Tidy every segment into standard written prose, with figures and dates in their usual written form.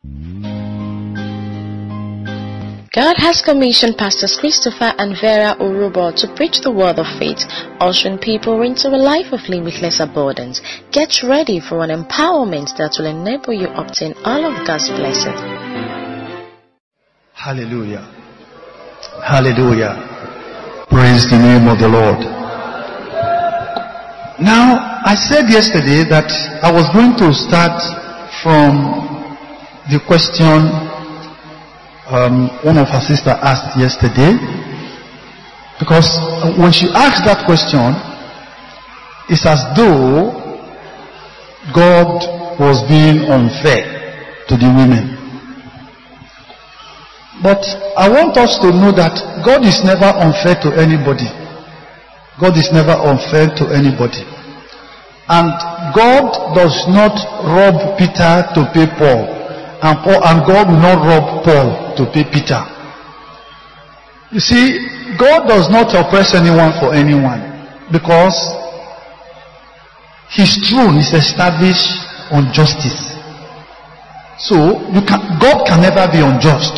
God has commissioned Pastors Christopher and Vera Urubo to preach the word of faith, ushering people into a life of limitless abundance. Get ready for an empowerment that will enable you obtain all of God's blessings. Hallelujah. Hallelujah. Praise the name of the Lord. Now, I said yesterday that I was going to start from the question one of her sisters asked yesterday, because when she asked that question, it's as though God was being unfair to the women. But I want us to know that God is never unfair to anybody. God is never unfair to anybody. And God does not rob Peter to pay Paul. And God will not rob Paul to pay Peter. You see, God does not oppress anyone for anyone, because His throne is established on justice. So God can never be unjust.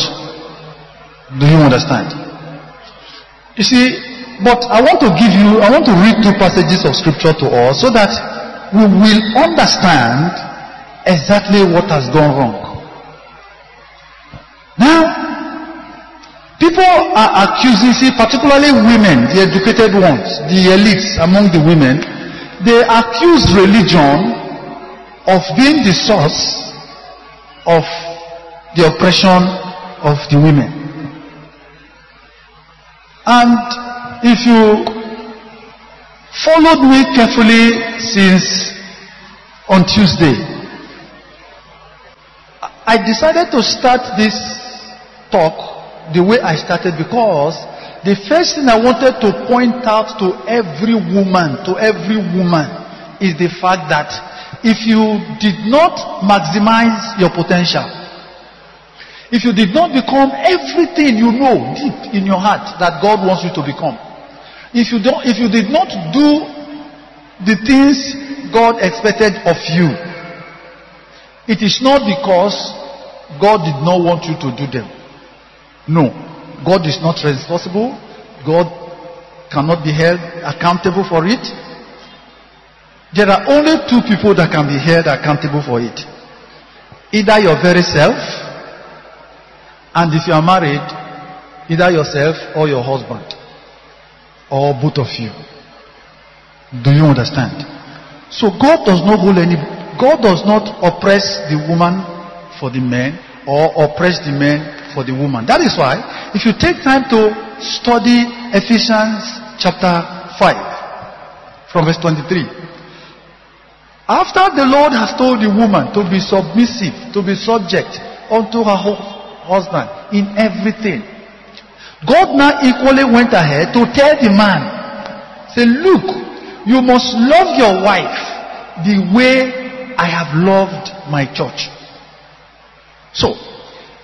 Do you understand? You see, but I want to read two passages of scripture to us so that we will understand exactly what has gone wrong. Now, people are accusing, see, particularly women, the educated ones, the elites among the women, they accuse religion of being the source of the oppression of the women. And if you followed me carefully since on Tuesday, I decided to start this talk the way I started, because the first thing I wanted to point out to every woman is the fact that if you did not maximize your potential, if you did not become everything you know deep in your heart that God wants you to become, if you did not do the things God expected of you, it is not because God did not want you to do them. No, God is not responsible. God cannot be held accountable for it. There are only two people that can be held accountable for it. Either your very self, and if you are married, either yourself or your husband, or both of you. Do you understand? So God does not oppress the woman for the men, or oppress the men for the woman. That is why, if you take time to study Ephesians chapter 5, from verse 23, after the Lord has told the woman to be submissive, to be subject unto her husband in everything, God now equally went ahead to tell the man, say, look, you must love your wife the way I have loved my church. So,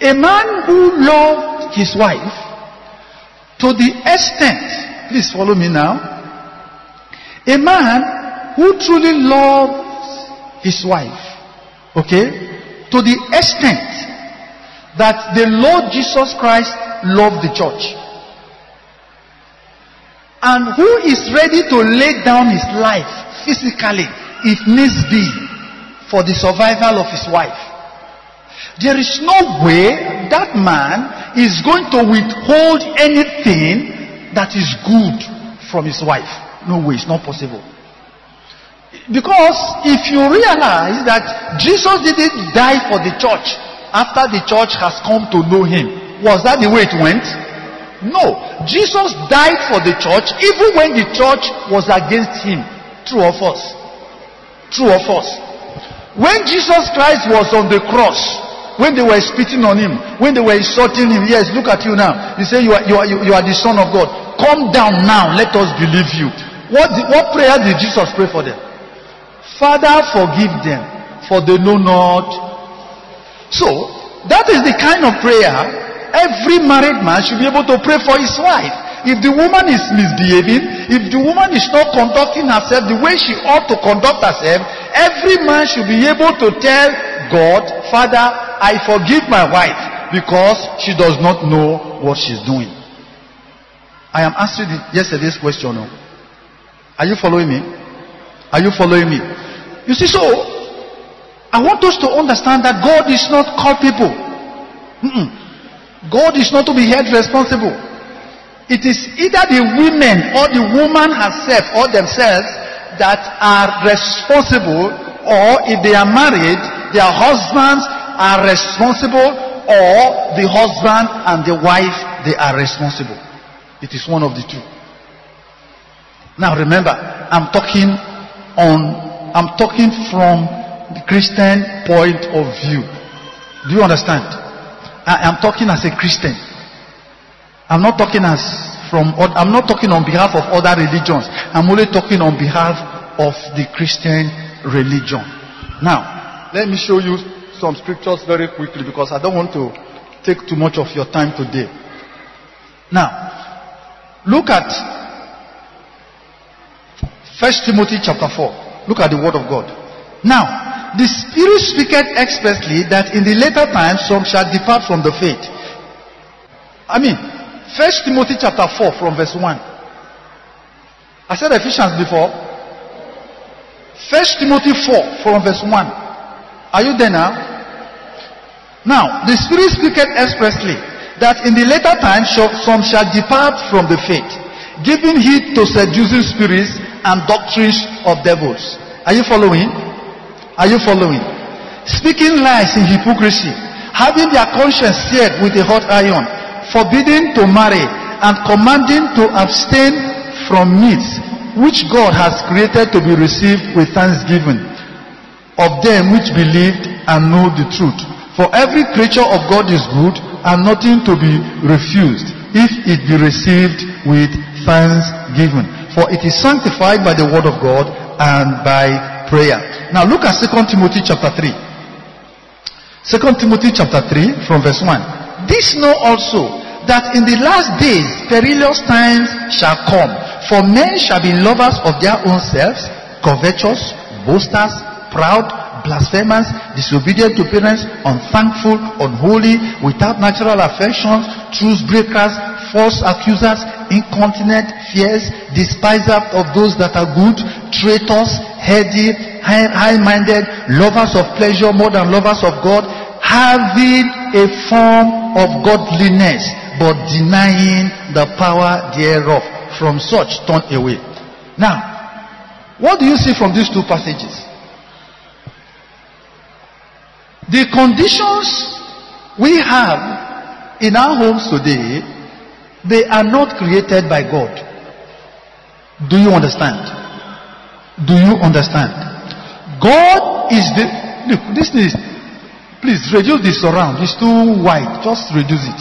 a man who loved his wife to the extent, please follow me now, a man who truly loves his wife, okay, to the extent that the Lord Jesus Christ loved the church, and who is ready to lay down his life physically, if needs be, for the survival of his wife, there is no way that man is going to withhold anything that is good from his wife. No way, it's not possible. Because if you realize that Jesus didn't die for the church after the church has come to know him, was that the way it went? No. Jesus died for the church even when the church was against him. True or false? True or false? When Jesus Christ was on the cross, when they were spitting on him, when they were insulting him, yes, look at you now. He said, you are the Son of God. Come down now, let us believe you. What prayer did Jesus pray for them? Father, forgive them, for they know not. So, that is the kind of prayer every married man should be able to pray for his wife. If the woman is misbehaving, if the woman is not conducting herself the way she ought to conduct herself, every man should be able to tell God, Father, I forgive my wife because she does not know what she's doing. I am answering yesterday's question. Are you following me? Are you following me? You see, so I want us to understand that God is not culpable. God is not to be held responsible. It is either the women or the woman herself or themselves that are responsible, or if they are married, their husbands are responsible, or the husband and the wife, they are responsible. It is one of the two. Now remember, I'm talking from the Christian point of view. Do you understand? I am talking as a Christian. I'm not talking on behalf of other religions. I'm only talking on behalf of the Christian religion. Now, let me show you some scriptures very quickly, because I don't want to take too much of your time today. Now, look at 1 Timothy chapter 4. Look at the word of God. Now, the Spirit speaketh expressly that in the later times some shall depart from the faith. 1 Timothy chapter 4 from verse 1. I said Ephesians before. 1 Timothy 4 from verse 1. Are you there now? Now, the Spirit speaketh expressly that in the later times some shall depart from the faith, giving heed to seducing spirits and doctrines of devils. Are you following? Are you following? Speaking lies in hypocrisy, having their conscience seared with a hot iron, forbidding to marry, and commanding to abstain from meats which God has created to be received with thanksgiving of them which believed and know the truth. For every creature of God is good, and nothing to be refused, if it be received with thanksgiving. For it is sanctified by the word of God and by prayer. Now look at 2 Timothy chapter 3. 2 Timothy chapter 3 from verse 1. This know also, that in the last days perilous times shall come. For men shall be lovers of their own selves, covetous, boasters, proud, blasphemers, disobedient to parents, unthankful, unholy, without natural affections, truce breakers, false accusers, incontinent, fierce, despisers of those that are good, traitors, heady, high-minded, lovers of pleasure more than lovers of God, having a form of godliness, but denying the power thereof. From such turn away. Now, what do you see from these two passages? The conditions we have in our homes today, they are not created by God. Do you understand? Do you understand? God is the... Look, this is... Please reduce the surround. It's too wide. Just reduce it.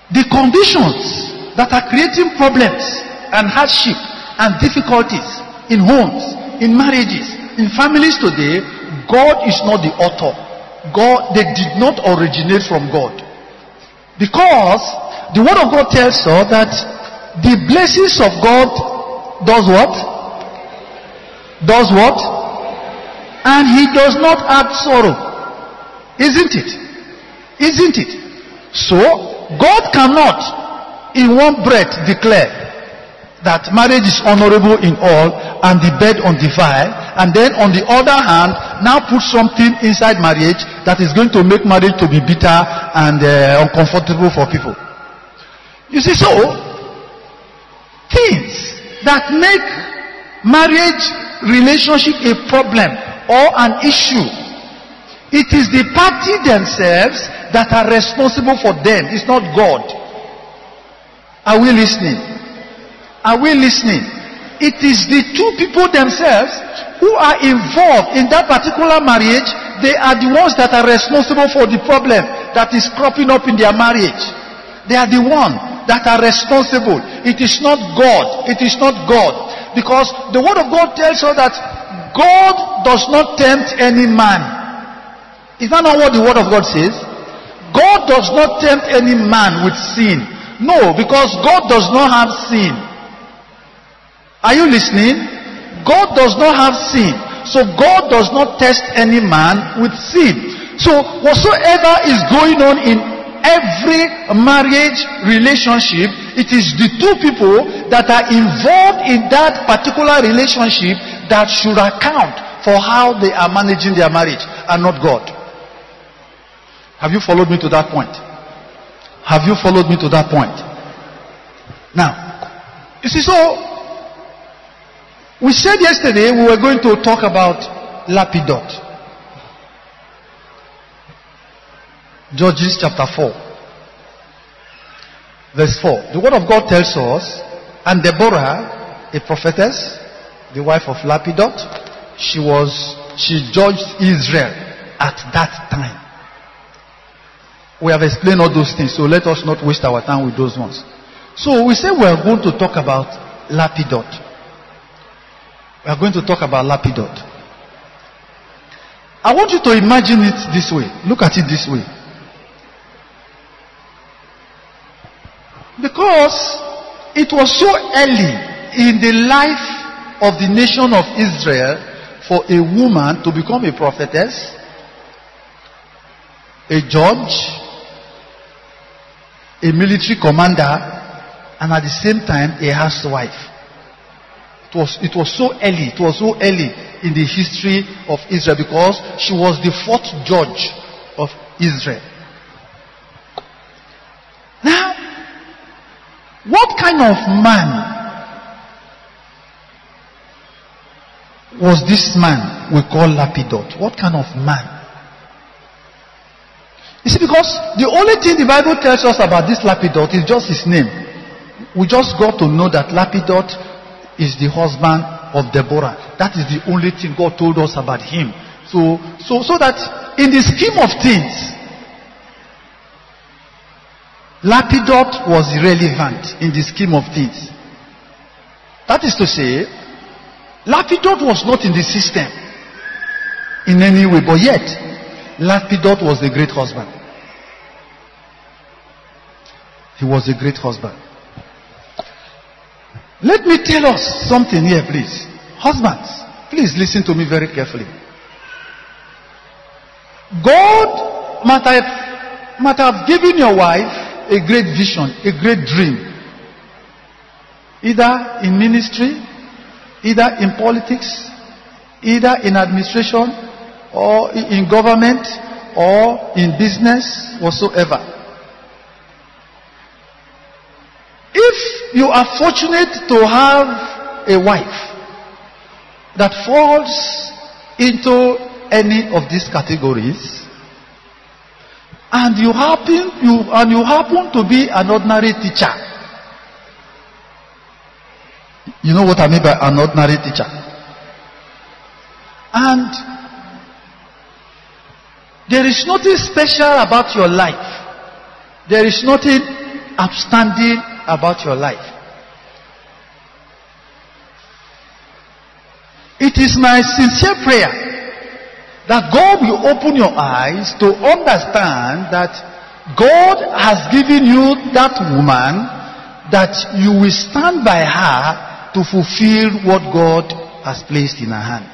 The conditions that are creating problems and hardship and difficulties in homes, in marriages, in families today, God is not the author. They did not originate from God. Because the word of God tells us that the blessings of God does what? Does what? And he does not add sorrow. Isn't it? Isn't it? So, God cannot in one breath declare that marriage is honorable in all and the bed undefiled, and then on the other hand now put something inside marriage that is going to make marriage to be bitter and uncomfortable for people. You see, so things that make marriage relationship a problem or an issue, it is the party themselves that are responsible for them. It's not God. Are we listening? Are we listening? It is the two people themselves who are involved in that particular marriage. They are the ones that are responsible for the problem that is cropping up in their marriage. They are the ones that are responsible. It is not God. It is not God. Because the word of God tells us that God does not tempt any man. Is that not what the word of God says? God does not tempt any man with sin. No, because God does not have sin. Are you listening? God does not have sin. So God does not test any man with sin. So whatsoever is going on in every marriage relationship, it is the two people that are involved in that particular relationship that should account for how they are managing their marriage, and not God. Have you followed me to that point? Have you followed me to that point? Now, you see, so we said yesterday we were going to talk about Lapidot. Judges chapter 4, verse 4. The word of God tells us, and Deborah, a prophetess, the wife of Lapidot, she judged Israel at that time. We have explained all those things, so let us not waste our time with those ones. So we say we are going to talk about Lapidot. We are going to talk about Lapidot. I want you to imagine it this way. Look at it this way. Because it was so early in the life of the nation of Israel for a woman to become a prophetess, a judge, a military commander, and at the same time a housewife. It was so early. It was so early in the history of Israel because she was the fourth judge of Israel. Now, what kind of man was this man we call Lapidot? What kind of man? You see, because the only thing the Bible tells us about this Lapidot is just his name. We just got to know that Lapidot is the husband of Deborah. That is the only thing God told us about him. So that in the scheme of things, Lapidot was irrelevant in the scheme of things. That is to say, Lapidot was not in the system in any way, but yet Lapidot was a great husband. He was a great husband. Let me tell us something here, please. Husbands, please listen to me very carefully. God might have given your wife a great vision, a great dream, either in ministry, either in politics, either in administration, or in government, or in business, whatsoever. If you are fortunate to have a wife that falls into any of these categories, and you happen to be an ordinary teacher. You know what I mean by an ordinary teacher? And there is nothing special about your life. There is nothing outstanding about your life. It is my sincere prayer that God will open your eyes to understand that God has given you that woman, that you will stand by her to fulfill what God has placed in her hand.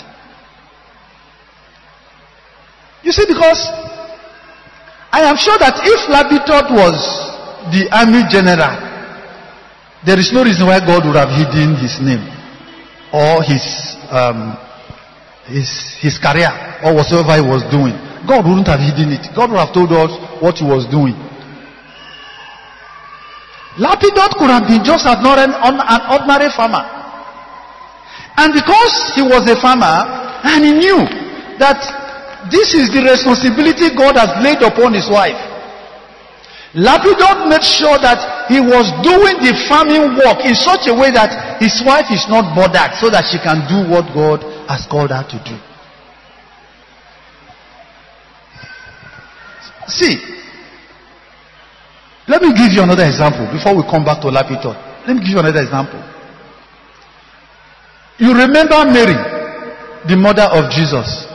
You see, because I am sure that if Lapidot was the army general, there is no reason why God would have hidden his name or his career or whatsoever he was doing. God wouldn't have hidden it. God would have told us what he was doing. Lapidot could have been just an ordinary farmer. And because he was a farmer and he knew that this is the responsibility God has laid upon his wife, Lapidot made sure that he was doing the farming work in such a way that his wife is not bothered, so that she can do what God has called her to do. See, let me give you another example before we come back to Lapidot. Let me give you another example. You remember Mary, the mother of Jesus.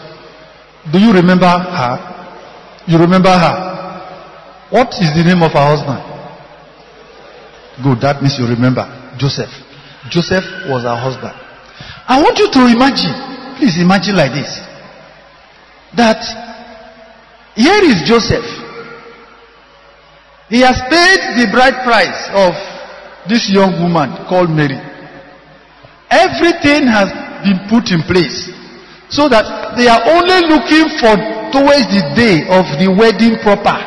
Do you remember her? You remember her? What is the name of her husband? Good, that means you remember. Joseph. Joseph was her husband. I want you to imagine, please imagine like this, that Here is Joseph. He has paid the bride price of this young woman called Mary. Everything has been put in place so that they are only looking towards the day of the wedding proper,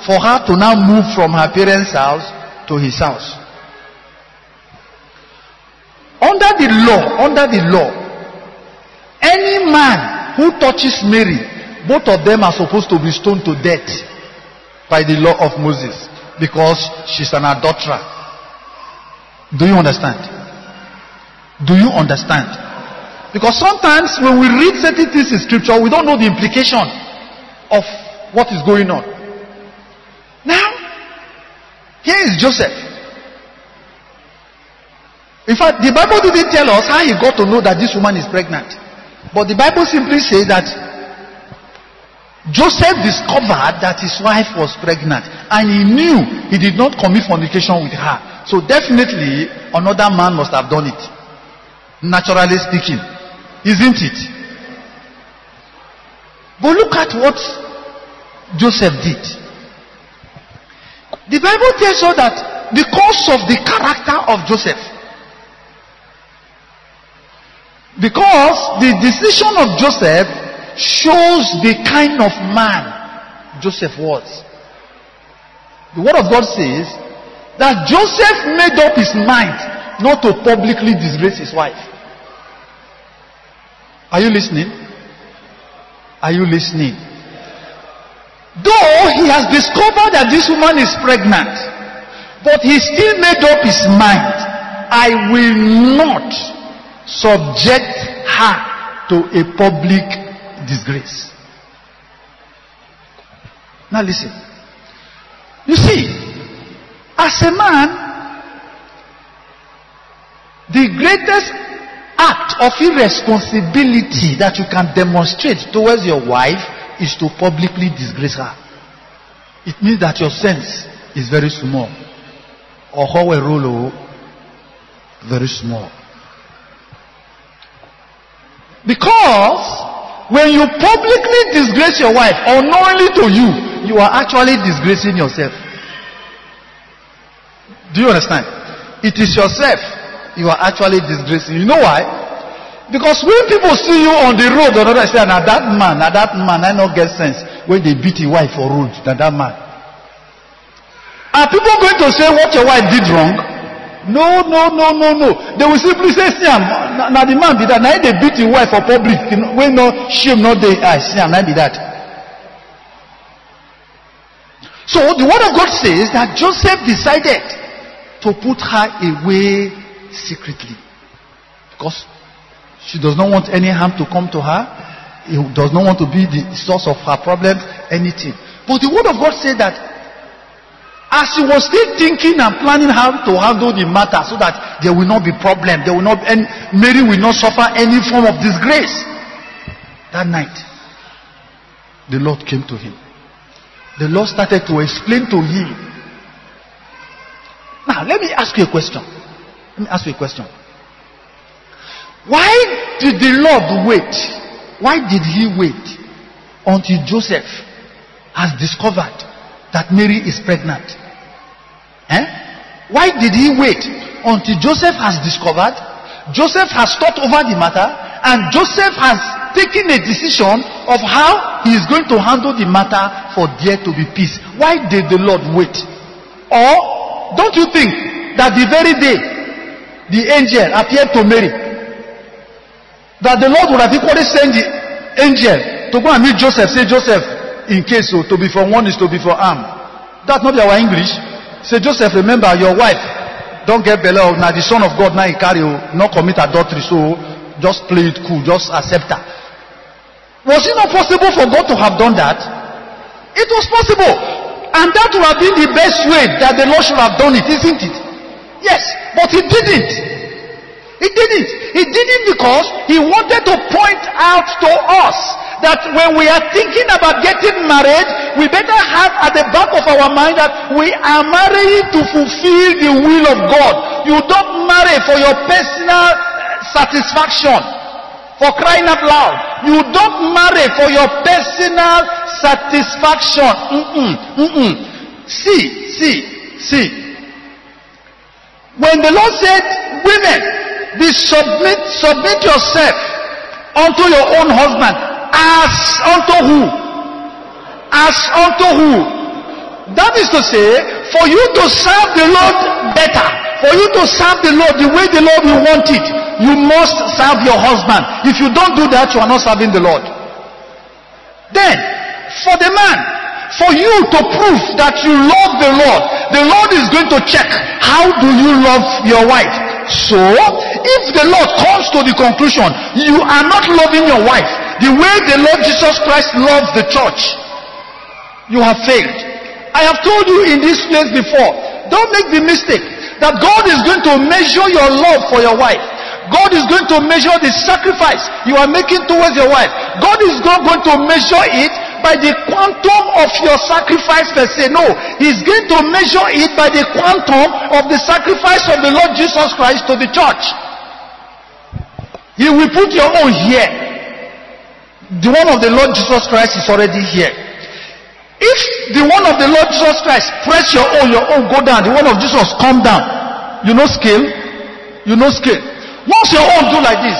for her to now move from her parents' house to his house. Under the law, any man who touches Mary, both of them are supposed to be stoned to death by the law of Moses, because she's an adulterer. Do you understand? Do you understand? Because sometimes when we read certain things in scripture, we don't know the implication of what is going on. Now, here is Joseph. In fact, the Bible didn't tell us how he got to know that this woman is pregnant. But the Bible simply says that Joseph discovered that his wife was pregnant, and he knew he did not commit fornication with her. So definitely another man must have done it, naturally speaking, isn't it? But look at what Joseph did. The Bible tells us that because of the character of Joseph, because the decision of Joseph shows the kind of man Joseph was. The word of God says that Joseph made up his mind not to publicly disgrace his wife. Are you listening? Are you listening? Though he has discovered that this woman is pregnant, but he still made up his mind, I will not subject her to a public disgrace. Now listen. You see, as a man, the greatest act of irresponsibility that you can demonstrate towards your wife is to publicly disgrace her. It means that your sense is very small. Or how a role very small. Because when you publicly disgrace your wife, unknowingly to you, you are actually disgracing yourself. Do you understand? It is yourself you are actually disgracing. You know why? Because when people see you on the road, or they say, now that man, I don't get sense when they beat your wife for road, that man. Are people going to say what your wife did wrong? No. They will simply say, see, now the man did that. Now they beat your wife for public. When no shame, no they see, now be that. So the word of God says that Joseph decided to put her away secretly, because she does not want any harm to come to her. He does not want to be the source of her problems, anything. But the word of God said that as she was still thinking and planning how to handle the matter so that there will not be problem, Mary will not suffer any form of disgrace. That night, the Lord came to him. The Lord started to explain to him. Now, let me ask you a question. Why did the Lord wait? Why did he wait until Joseph has discovered that Mary is pregnant? Why did he wait until Joseph has discovered? Joseph has thought over the matter, and Joseph has taken a decision of how he is going to handle the matter for there to be peace. Why did the Lord wait? Or don't you think that the very day the angel appeared to Mary, that the Lord would have equally sent the angel to go and meet Joseph, say, Joseph, in case so, to be for one is to be for arm. That's not our English. Say, Joseph, remember your wife don't get belly. Now the son of God now he carry, not commit adultery, so just play it cool, just accept her. Was it not possible for God to have done that? It was possible, and that would have been the best way that the Lord should have done it, isn't it? Yes, but he didn't. He didn't because he wanted to point out to us that when we are thinking about getting married, we better have at the back of our mind that we are marrying to fulfill the will of God. You don't marry for your personal satisfaction. For crying out loud, you don't marry for your personal satisfaction. See. When the Lord said, women, submit yourself unto your own husband, as unto who? As unto who? That is to say, for you to serve the Lord better, for you to serve the Lord the way the Lord will want it, you must serve your husband. If you don't do that, you are not serving the Lord. Then, for the man, for you to prove that you love the Lord is going to check, how do you love your wife? So, if the Lord comes to the conclusion, you are not loving your wife the way the Lord Jesus Christ loved the church, you have failed. I have told you in this place before, don't make the mistake that God is going to measure your love for your wife. God is going to measure the sacrifice you are making towards your wife. God is not going to measure it by the quantum of your sacrifice per se. No, He's going to measure it by the quantum of the sacrifice of the Lord Jesus Christ to the church. He will put your own here. The one of the Lord Jesus Christ is already here. If the one of the Lord Jesus Christ press your own go down, the one of Jesus come down. You know scale? Once your own do like this,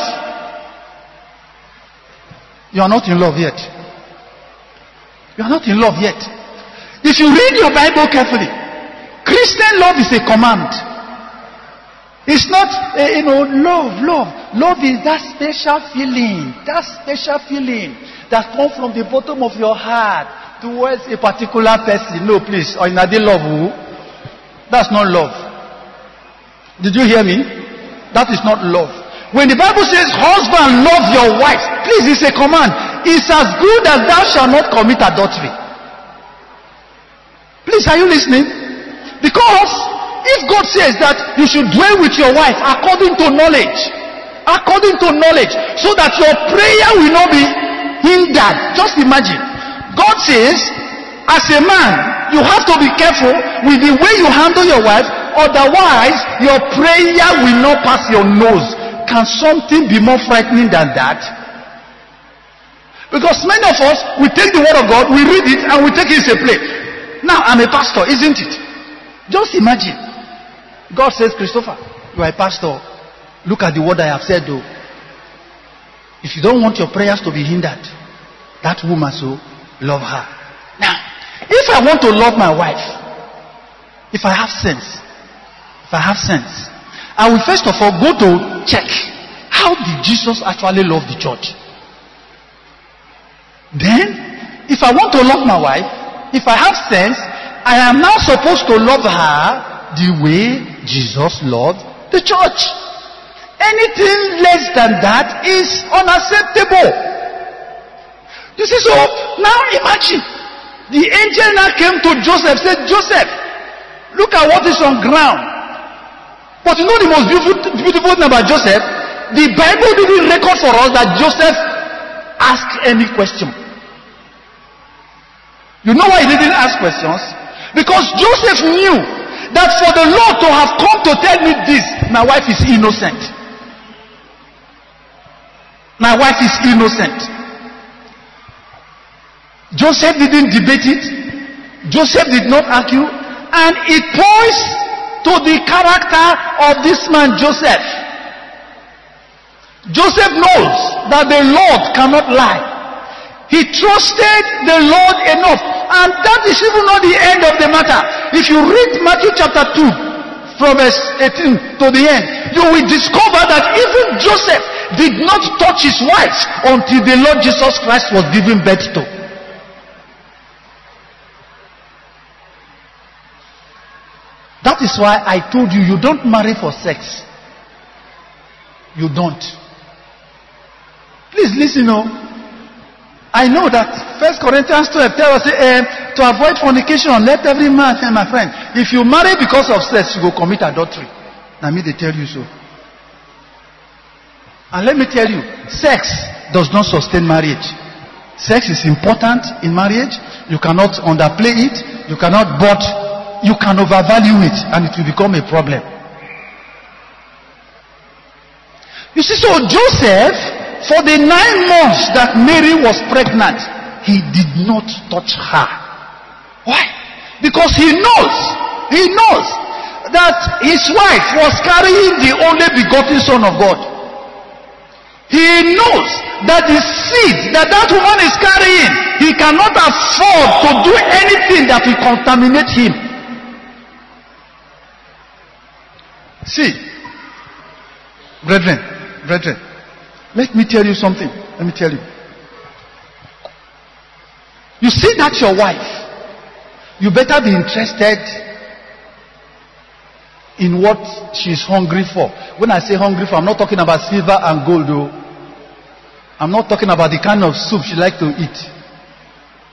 you are not in love yet. You are not in love yet. If you read your Bible carefully, Christian love is a command. It's not, love. Love is that special feeling that comes from the bottom of your heart towards a particular person. No, please. Or in a day love. That's not love. Did you hear me? That is not love. When the Bible says, husband, love your wife, please, it's a command. It's as good as thou shalt not commit adultery. Please, are you listening? Because if God says that you should dwell with your wife according to knowledge, so that your prayer will not be hindered. Just imagine. God says, as a man, you have to be careful with the way you handle your wife, otherwise your prayer will not pass your nose. Can something be more frightening than that? Because many of us, we take the word of God, we read it, and we take it as a play. Now, I'm a pastor, isn't it? Just imagine. God says, Christopher, you are a pastor. Look at the word I have said, though. If you don't want your prayers to be hindered, that woman, so love her. Now, if I want to love my wife, if I have sense, I will first of all go to check, how did Jesus actually love the church? Then, if I want to love my wife, if I have sense, I am now supposed to love her the way Jesus loved the church. Anything less than that is unacceptable. You see, so now imagine, the angel now came to Joseph, said, Joseph, look at what is on ground. But you know the most beautiful thing about Joseph? The Bible didn't record for us that Joseph asked any question. You know why he didn't ask questions? Because Joseph knew that for the Lord to have come to tell me this, my wife is innocent. My wife is innocent. Joseph didn't debate it. Joseph did not argue. And it points to the character of this man Joseph. Joseph knows that the Lord cannot lie. He trusted the Lord enough. And that is even not the end of the matter. If you read Matthew chapter 2 from verse 18 to the end, you will discover that even Joseph did not touch his wife until the Lord Jesus Christ was given birth to. That is why I told you, you don't marry for sex. You don't. Please listen. I know that 1 Corinthians 12 tells us to avoid fornication, let every man, my friend, if you marry because of sex, you go commit adultery. Now me they tell you so. And let me tell you, sex does not sustain marriage. Sex is important in marriage. You cannot underplay it. You cannot, but you can overvalue it and it will become a problem. You see, so Joseph, for the 9 months that Mary was pregnant, he did not touch her. Why? Because he knows that his wife was carrying the only begotten Son of God. He knows that the seed that woman is carrying, he cannot afford to do anything that will contaminate him. See, brethren, let me tell you something. Let me tell you. You see that your wife, you better be interested in what she's hungry for. When I say hungry for, I'm not talking about silver and gold though. I'm not talking about the kind of soup she like to eat.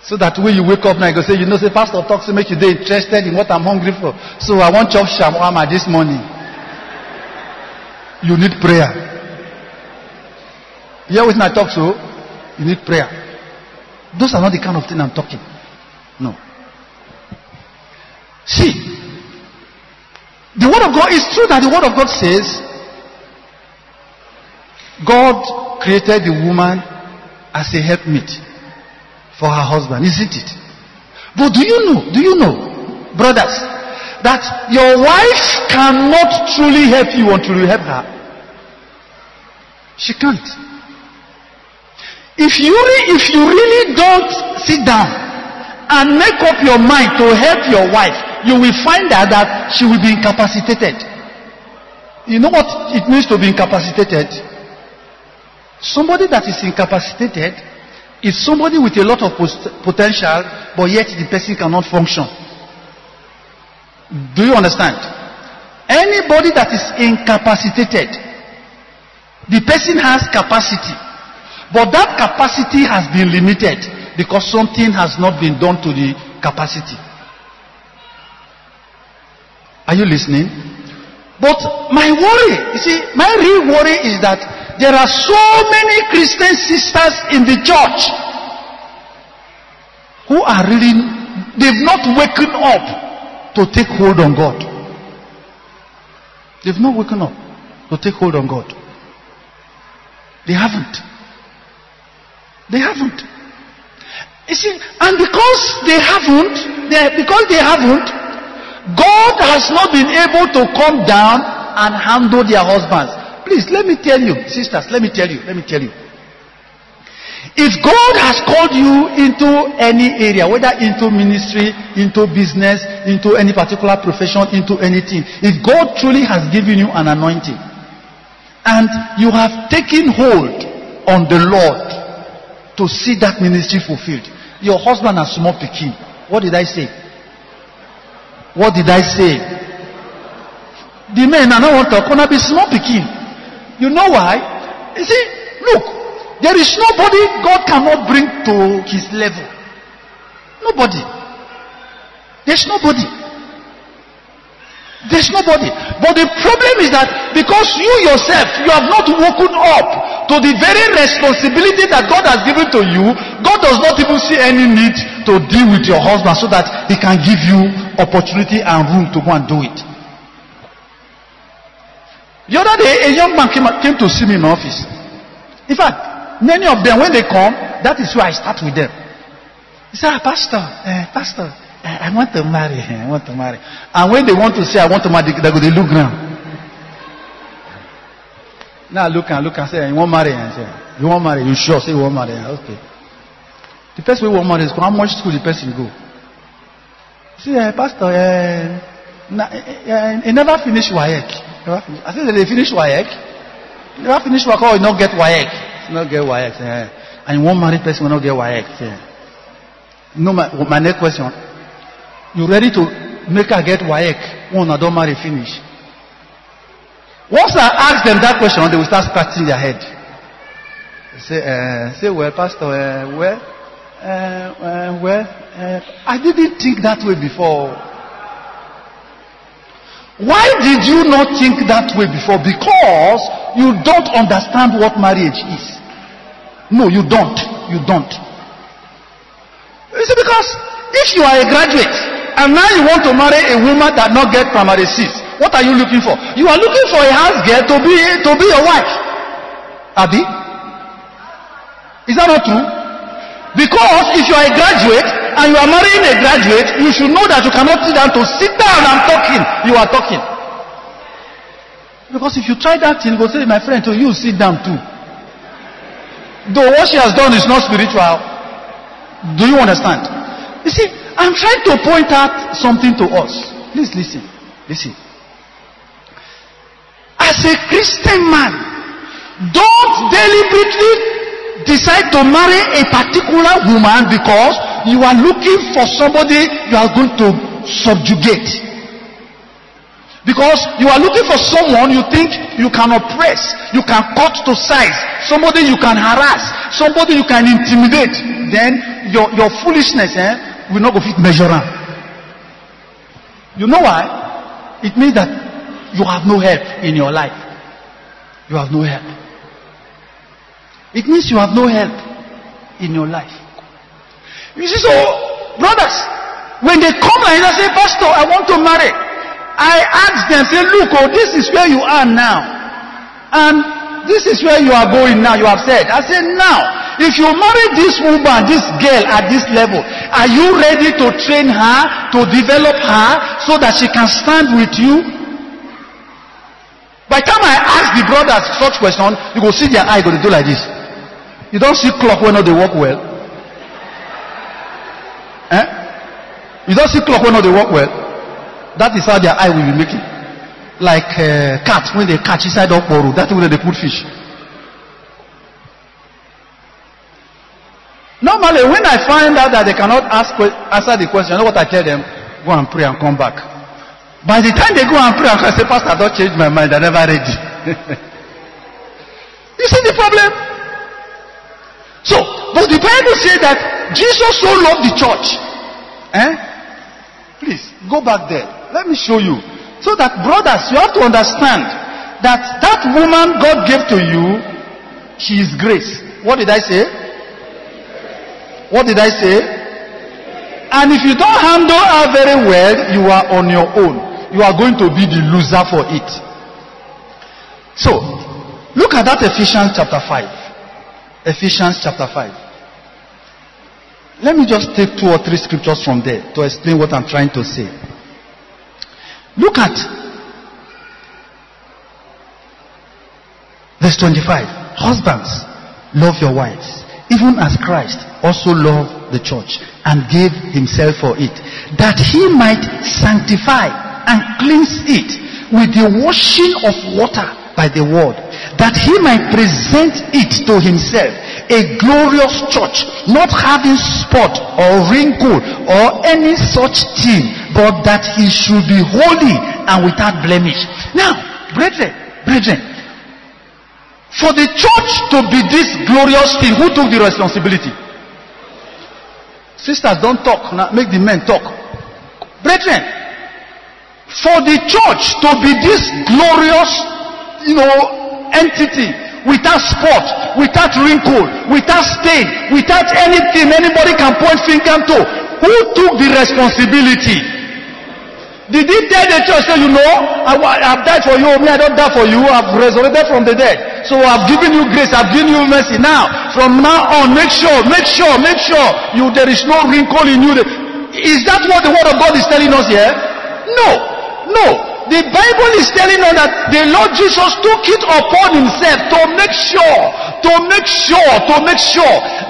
So that when you wake up now, you go say, say pastor talks to make you interested in what I'm hungry for. So I want chop shawarma this morning. You need prayer. You hear what I talk so? You need prayer. Those are not the kind of thing I'm talking. No. See, the word of God is true that the word of God says God created the woman as a helpmeet for her husband, isn't it? But do you know, brothers, that your wife cannot truly help you until you help her? She can't. If you really don't sit down and make up your mind to help your wife, you will find out that she will be incapacitated. You know what it means to be incapacitated? Somebody that is incapacitated is somebody with a lot of potential, but yet the person cannot function. Do you understand? Anybody that is incapacitated, the person has capacity, but that capacity has been limited because something has not been done to the capacity. Are you listening? But my worry, my real worry is that there are so many Christian sisters in the church who are really, they've not waken up to take hold on God. They've not waken up to take hold on God. They haven't. You see, and because they haven't, God has not been able to come down and handle their husbands. Please, let me tell you, sisters, let me tell you. If God has called you into any area, whether into ministry, into business, into any particular profession, into anything, if God truly has given you an anointing, and you have taken hold on the Lord to see that ministry fulfilled, your husband has small pikin. What did I say? The men are not going to be small pikin. You know why? You see, look, there is nobody God cannot bring to his level. Nobody. There's nobody. But the problem is that because you yourself, you have not woken up to the very responsibility that God has given to you, God does not even see any need to deal with your husband so that he can give you opportunity and room to go and do it. The other day, a young man came to see me in my office. In fact, many of them, when they come, that is where I start with them. He said, Pastor, I want to marry. And when they want to say, I want to marry, they look around. Now look and say, you won't marry. I say, you won't marry. You sure? Say you won't marry. Okay. The person who won't marry is how much school the person go? See, Pastor, he never finished WAEC. I said, they finish WAEC. Never finish WAEC or you not get WAEC. You not get WAEC. And you won't marry person will not get WAEC. No, my next question. You ready to make her get WAEC when I don't marry finish? Once I ask them that question, they will start scratching their head. Say, well, Pastor, I didn't think that way before. Why did you not think that way before? Because you don't understand what marriage is. No, you don't. You see, because if you are a graduate and now you want to marry a woman that not get primary 6, what are you looking for? You are looking for a house girl to be your wife. Abi? Is that not true? Because if you are a graduate and you are marrying a graduate, you should know that you cannot sit down to sit down and talking. You are talking. Because if you try that thing, you go say, my friend, so you sit down too. Though what she has done is not spiritual. Do you understand? You see, I'm trying to point out something to us. Please listen. Listen. As a Christian man, don't deliberately decide to marry a particular woman because you are looking for somebody you are going to subjugate. Because you are looking for someone you think you can oppress, you can cut to size, somebody you can harass, somebody you can intimidate. Then your foolishness will not go fit measure am. You know why? It means that you have no help in your life. You have no help. It means you have no help in your life. You see, so brothers, when they come and they say, Pastor, I want to marry, I ask them, say, look, this is where you are now, and this is where you are going now. You have said, I said, now, if you marry this woman, this girl at this level, are you ready to train her, to develop her, so that she can stand with you? By the time I ask the brothers such question, you go see their eye go to do like this. You don't see clock when they work well. You don't see clock when they work well. That is how their eye will be making. Like cats when they catch inside of boru. That's where they put fish. Normally, when I find out that they cannot answer the question, you know what I tell them? Go and pray and come back. By the time they go and pray and come, I say, Pastor, I don't change my mind. I'm never ready. You see the problem? So, but the Bible says that Jesus so loved the church. Please, go back there. Let me show you. So that, brothers, you have to understand that that woman God gave to you, she is grace. What did I say? What did I say? And if you don't handle her very well, you are on your own. You are going to be the loser for it. So, look at that Ephesians chapter 5. Ephesians chapter 5. Let me just take 2 or 3 scriptures from there to explain what I'm trying to say. Look at verse 25. Husbands, love your wives, even as Christ also loved the church and gave himself for it, that he might sanctify and cleanse it with the washing of water by the word, that he might present it to himself a glorious church, not having spot or wrinkle or any such thing, but that he should be holy and without blemish. Now, brethren, for the church to be this glorious thing, who took the responsibility? Sisters, don't talk now, make the men talk. Brethren, for the church to be this glorious, entity, without spot, without wrinkle, without stain, without anything anybody can point finger to, who took the responsibility? Did he tell the church, say, I've died for you, me, I don't die for you, I've resurrected from the dead, so I've given you grace, I've given you mercy. Now, from now on, make sure there is no wrinkle in you. Is that what the word of God is telling us here? No. The Bible is telling us that the Lord Jesus took it upon himself to make sure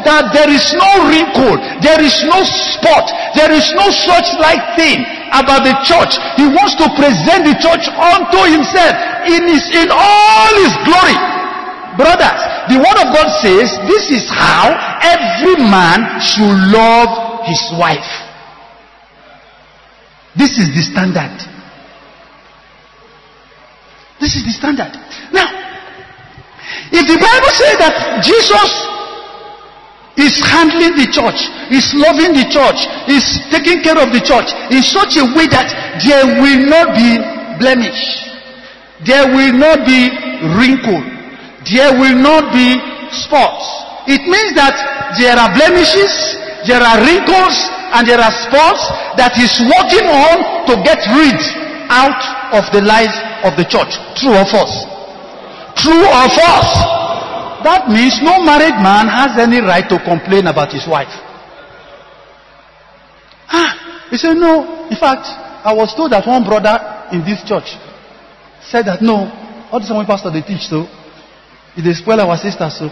that there is no wrinkle, there is no spot, there is no such like thing about the church. He wants to present the church unto himself in all his glory. Brothers, the word of God says this is how every man should love his wife. This is the standard. This is the standard. Now, if the Bible says that Jesus is handling the church, is loving the church, is taking care of the church in such a way that there will not be blemish, there will not be wrinkle, there will not be spots. It means that there are blemishes, there are wrinkles, and there are spots that he's working on to get rid out of the life of the church. True or false? True or false? that means no married man has any right to complain about his wife. He said, no. In fact, I was told that one brother in this church said that, no, all this one pastor they teach, so if they spoil our sisters, so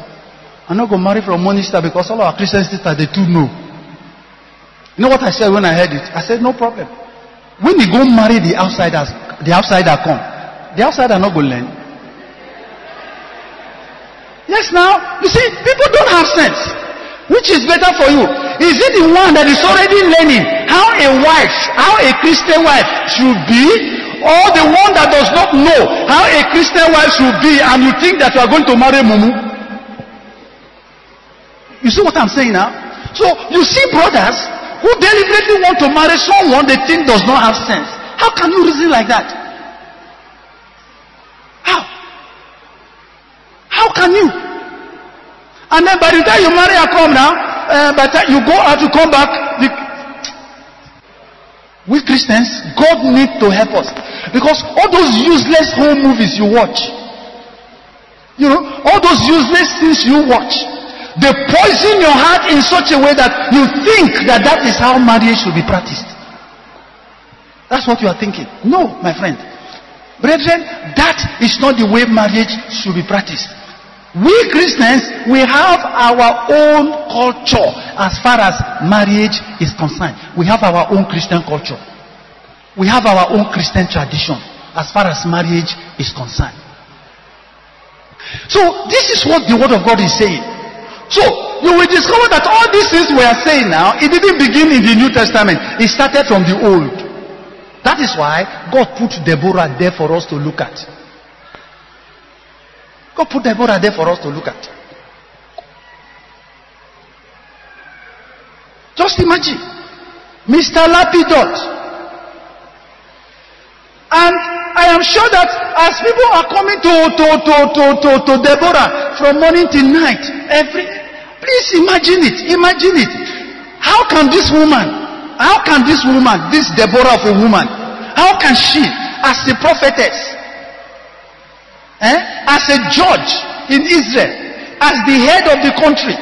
I'm not going to marry from one sister because all our Christian sisters, they too know. You know what I said when I heard it? I said, no problem. When you go marry the outsider come. The outsider not going to learn. Yes, now, you see, people don't have sense. Which is better for you? Is it the one that is already learning how a Christian wife should be, or the one that does not know how a Christian wife should be, and you think that you are going to marry Mumu? You see what I'm saying now? So, you see brothers who deliberately want to marry someone they think does not have sense. How can you reason like that? How can you? And then by the time you marry her come now, by the time you go out to come back, we Christians, God needs to help us. Because all those useless home movies you watch, all those useless things you watch, they poison your heart in such a way that you think that that is how marriage should be practiced. That's what you are thinking. No, my friend. Brethren, that is not the way marriage should be practiced. We Christians, we have our own culture as far as marriage is concerned. We have our own Christian culture. We have our own Christian tradition as far as marriage is concerned. So, this is what the Word of God is saying. So, you will discover that all these things we are saying now, it didn't begin in the New Testament. It started from the Old. That is why God put Deborah there for us to look at. God put Deborah there for us to look at. Just imagine. Mr. Lapidot. And I am sure that as people are coming to Deborah from morning till night, please imagine it. Imagine it. How can this woman, this Deborah of a woman, how can she, as a prophetess, as a judge in Israel, as the head of the country,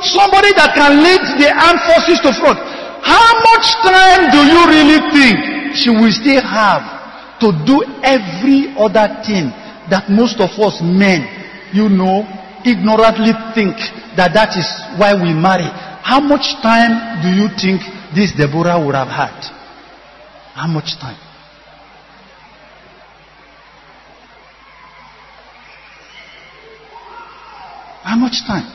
somebody that can lead the armed forces to front, how much time do you really think she will still have to do every other thing that most of us men, ignorantly think that is why we marry? How much time do you think this Deborah would have had? How much time? How much time?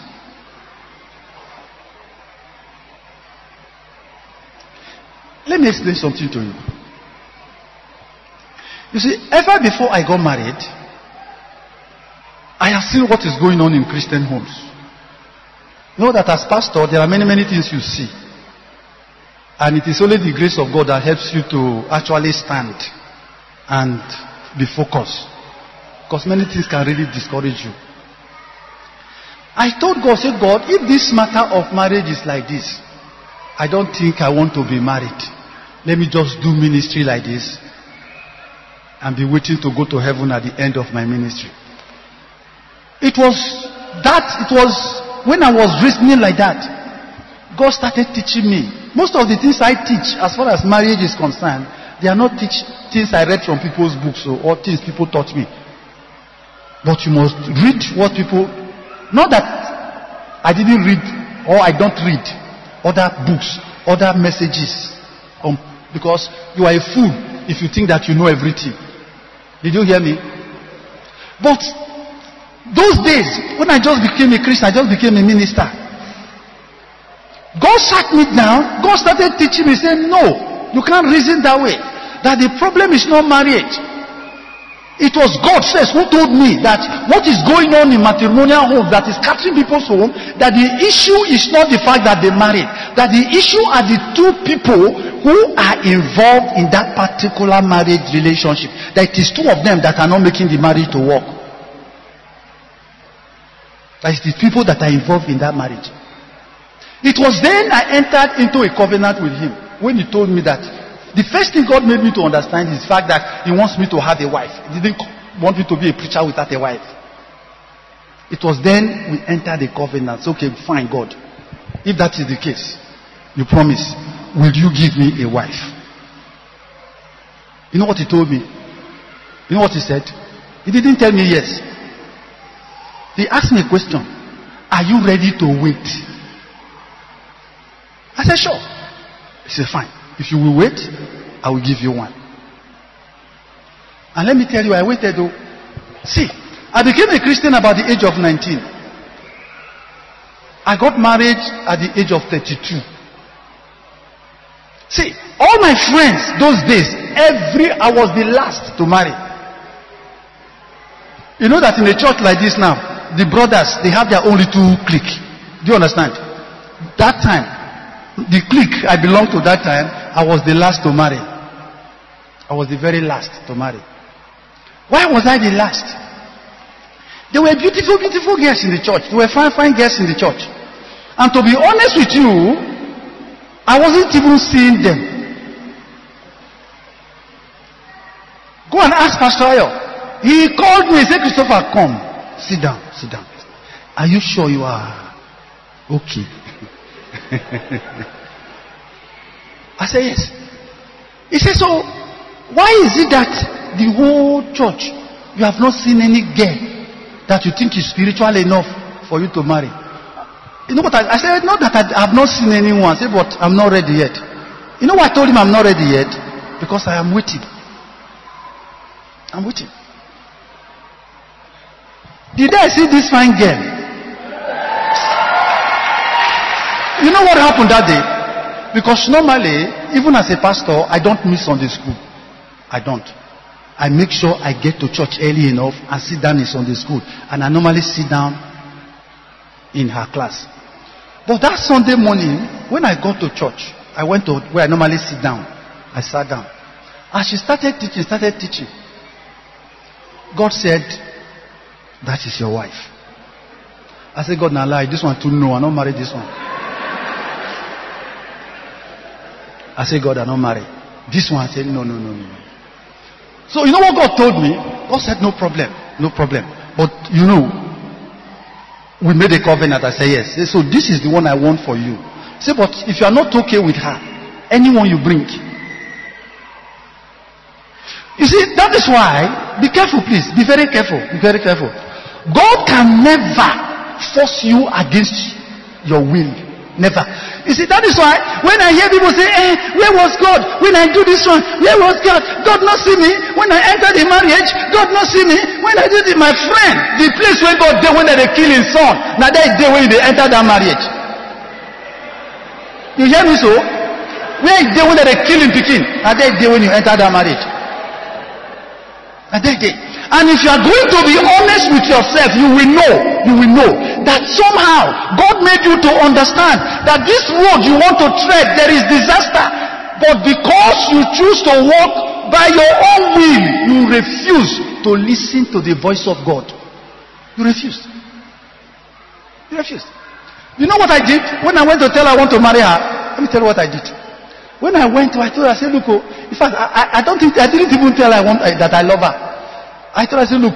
Let me explain something to you. You see, ever before I got married, I have seen what is going on in Christian homes. You know that as pastor, there are many things you see. And it is only the grace of God that helps you to actually stand and be focused. Because many things can really discourage you. I told God, say, God, if this matter of marriage is like this, I don't think I want to be married. Let me just do ministry like this and be waiting to go to heaven at the end of my ministry. It was when I was reasoning like that, God started teaching me. Most of the things I teach as far as marriage is concerned, they are not things I read from people's books or things people taught me. But you must read what people... Not that I didn't read or I don't read other books, other messages. Because you are a fool if you think that you know everything. Did you hear me? But those days, when I just became a Christian, I just became a minister. God sat me down. God started teaching me, saying, no, you can't reason that way. That the problem is not marriage. It was God says who told me that what is going on in matrimonial homes that is scattering people's home, that the issue is not the fact that they married, that the issue are the two people who are involved in that particular marriage relationship. That it is two of them that are not making the marriage to work. That is the people that are involved in that marriage. It was then I entered into a covenant with him when he told me that the first thing God made me to understand is the fact that he wants me to have a wife. He didn't want me to be a preacher without a wife. It was then we entered the covenant. So, okay, fine, God. If that is the case, you promise, will you give me a wife? You know what he told me? You know what he said? He didn't tell me yes. He asked me a question. Are you ready to wait? I said, sure. He said, fine. If you will wait, I will give you one. And let me tell you, I waited though. See, I became a Christian about the age of 19. I got married at the age of 32. See, all my friends those days, I was the last to marry. You know that in a church like this now, the brothers, they have their own little clique. Do you understand? That time, the clique I belonged to that time, I was the last to marry. I was the very last to marry. Why was I the last? There were beautiful, beautiful girls in the church. There were fine, fine girls in the church. And to be honest with you, I wasn't even seeing them. Go and ask Pastor Ayo. He called me and said, Christopher, come. Sit down, sit down. Are you sure you are okay? I said, yes. He said, so why is it that the whole church, you have not seen any girl that you think is spiritual enough for you to marry? You know what I said? Not that I have not seen anyone. I said, but I'm not ready yet. You know why I told him I'm not ready yet? Because I am waiting. I'm waiting. Did I see this fine girl? You know what happened that day? Because normally, even as a pastor, I don't miss Sunday school. I don't. I make sure I get to church early enough and sit down in Sunday school. And I normally sit down in her class. But that Sunday morning, when I got to church, I went to where I normally sit down. I sat down. As she started teaching. God said, that is your wife. I said, God, now lie. This one too, no, I'm not married this one. I said, God, I'm not married. This one, I said, no. So you know what God told me? God said, no problem. But you know, we made a covenant. I said, yes. So this is the one I want for you. Say, but if you are not okay with her, anyone you bring. You see, that is why, be careful please. Be very careful. God can never force you against your will. Never. You see, that is why when I hear people say, where was God when I do this one? Where was God? God not see me when I enter the marriage. God not see me when I did it. My friend, the place where God did when they kill his son, now that is the way they enter that marriage. You hear me so? Where is the when they kill him picking? Now that is the when you enter that marriage. And if you are going to be honest with yourself, you will know that somehow God made you to understand that this road you want to tread, there is disaster. But because you choose to walk by your own will, you refuse to listen to the voice of God. You refuse. You know what I did? When I went to tell her I want to marry her, let me tell you what I did. When I went to her, I told her, I said, look, in fact, I didn't even tell her that I love her. I told her, I said, look,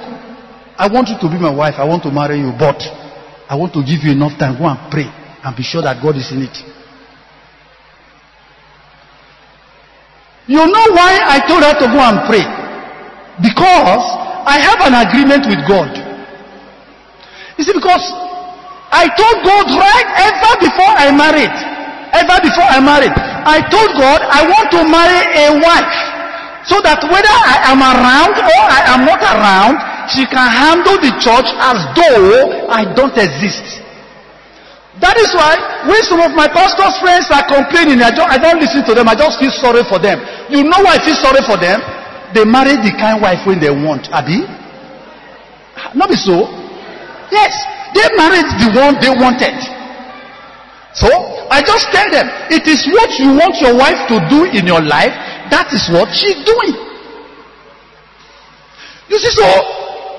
I want you to be my wife. I want to marry you, but I want to give you enough time. Go and pray and be sure that God is in it. You know why I told her to go and pray? Because I have an agreement with God. You see, because I told God ever before I married, I told God I want to marry a wife so that whether I am around or I am not around, she can handle the church as though I don't exist. That is why when some of my pastor's friends are complaining, I don't listen to them. I just feel sorry for them. You know why I feel sorry for them? They marry the kind wife when they want. Abi? Not be so. Yes, they married the one they wanted. So I just tell them, it is what you want your wife to do in your life. That is what she's doing. You see, so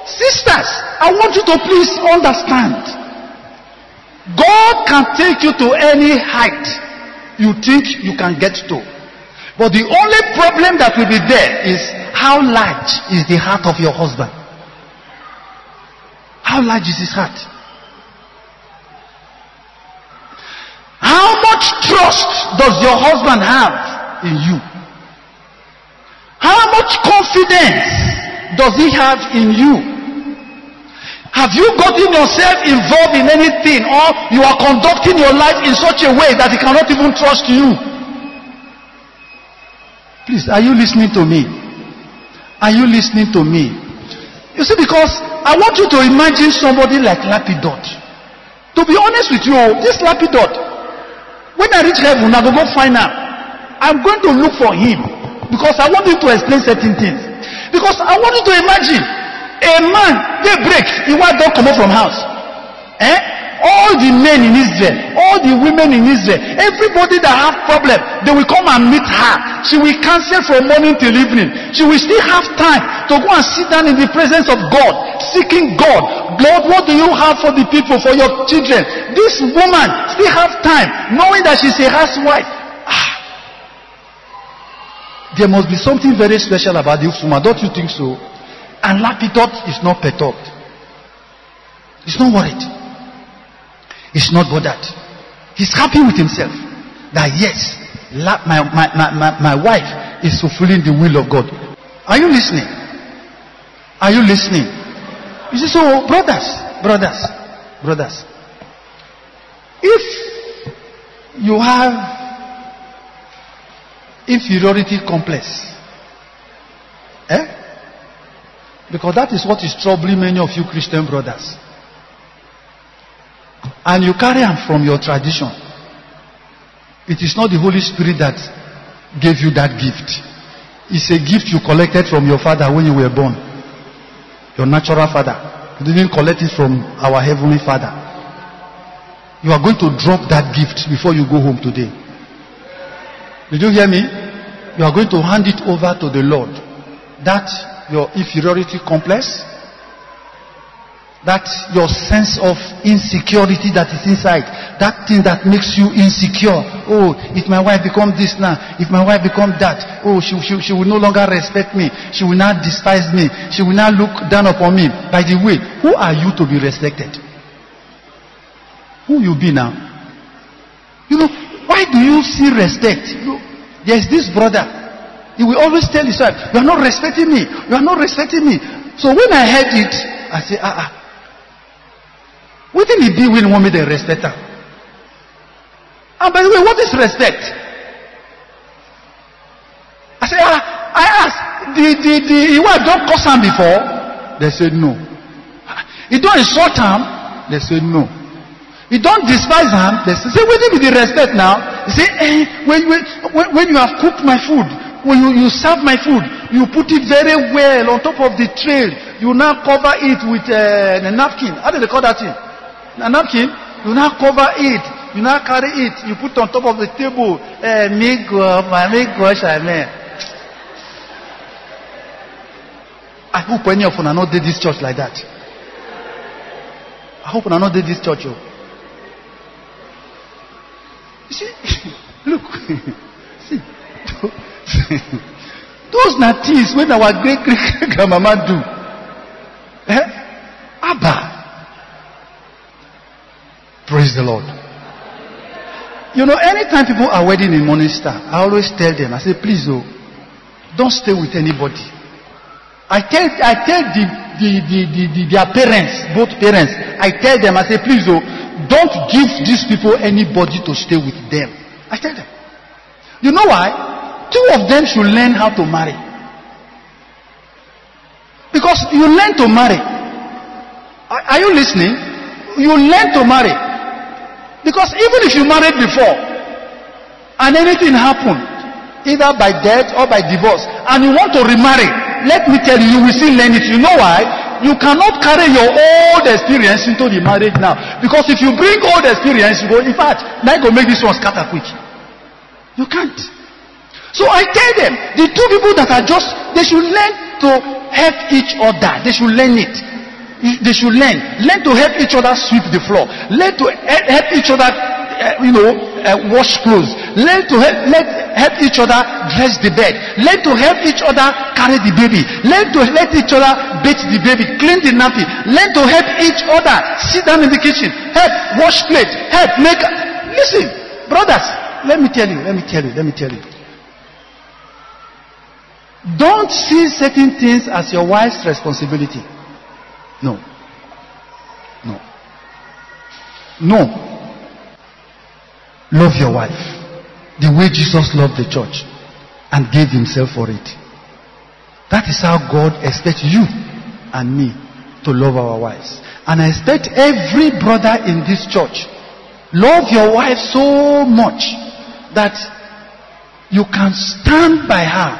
sisters, I want you to please understand. God can take you to any height you think you can get to. But the only problem that will be there is how large is the heart of your husband. How large is his heart? How much trust does your husband have in you? How much confidence does he have in you? Have you gotten yourself involved in anything, or you are conducting your life in such a way that he cannot even trust you? Please, are you listening to me? Are you listening to me? You see, because I want you to imagine somebody like Lapidot. To be honest with you, this Lapidot, when I reach heaven, I will go find out. I'm going to look for him, because I want him to explain certain things. Because I want you to imagine a man, they break, he want don't come out from house. All the men in Israel, all the women in Israel, everybody that have problem, they will come and meet her. She will cancel from morning till evening. She will still have time to go and sit down in the presence of God, seeking God. Lord, what do you have for the people, for your children? This woman still have time, knowing that she's a housewife. There must be something very special about this woman, don't you think so? And Lapidot is not perturbed. He's not worried. He's not bothered. He's happy with himself. That yes, my wife is fulfilling the will of God. Are you listening? Are you listening? You see, so brothers, if you have inferiority complex, because that is what is troubling many of you Christian brothers, and you carry on from your tradition, it is not the Holy Spirit that gave you that gift. It's a gift you collected from your father when you were born, your natural father. You didn't collect it from our heavenly Father. You are going to drop that gift before you go home today. Did you hear me? You are going to hand it over to the Lord. That your inferiority complex, that your sense of insecurity that is inside, that thing that makes you insecure. Oh, if my wife becomes this now, if my wife becomes that, oh, she will no longer respect me, she will not despise me, she will not look down upon me. By the way, who are you to be respected? Who you be now? You know, why do you see respect? You know, there's this brother, he will always tell his wife, you are not respecting me, you are not respecting me. So when I heard it, I say, what did it be when one made a respect her? And by the way, what is respect? I say, I asked, the wife don't curse him before? They said no. You don't insult him? They said no. You don't despise him? They say, what did the respect now? You say, when you have cooked my food, when you serve my food, you put it very well on top of the tray. You now cover it with a napkin. How do they call that thing? A napkin. You now cover it. You now carry it. You put on top of the table. I hope any of you are not did this church like that. I hope you are not did this church. You see, look, see. Those are things when our great grandmama do. Abba. Praise the Lord. You know, anytime people are wedding in Morning Star, I always tell them, I say, please, don't stay with anybody. I tell their parents, both parents, I tell them, I say, please, don't give these people anybody to stay with them. I tell them. You know why? Two of them should learn how to marry. Because you learn to marry. Are you listening? You learn to marry. Because even if you married before and anything happened, either by death or by divorce, and you want to remarry, let me tell you, you will still learn it. You know why? You cannot carry your old experience into the marriage now. Because if you bring old experience, you go, in fact, now go make this one scatter quick. You can't. So I tell them, the two people that are just, they should learn to help each other. They should learn it. They should learn to help each other sweep the floor. Learn to help each other wash clothes. Learn to help each other dress the bed. Learn to help each other carry the baby. Learn to let each other bathe the baby, clean the nappy. Learn to help each other sit down in the kitchen, help wash plate, help make. Listen, brothers, let me tell you. Don't see certain things as your wife's responsibility. No. Love your wife the way Jesus loved the church and gave himself for it. That is how God expects you and me to love our wives. And I expect every brother in this church, love your wife so much that you can stand by her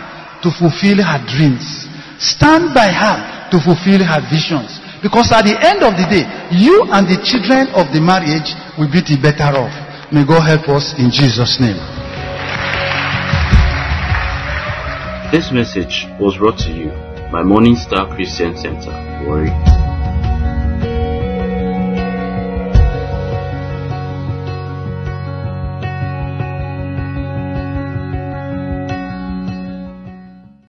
to fulfill her dreams. Stand by her to fulfill her visions. Because at the end of the day, you and the children of the marriage will be the better off. May God help us in Jesus' name. This message was brought to you by Morning Star Christian Center, Warri.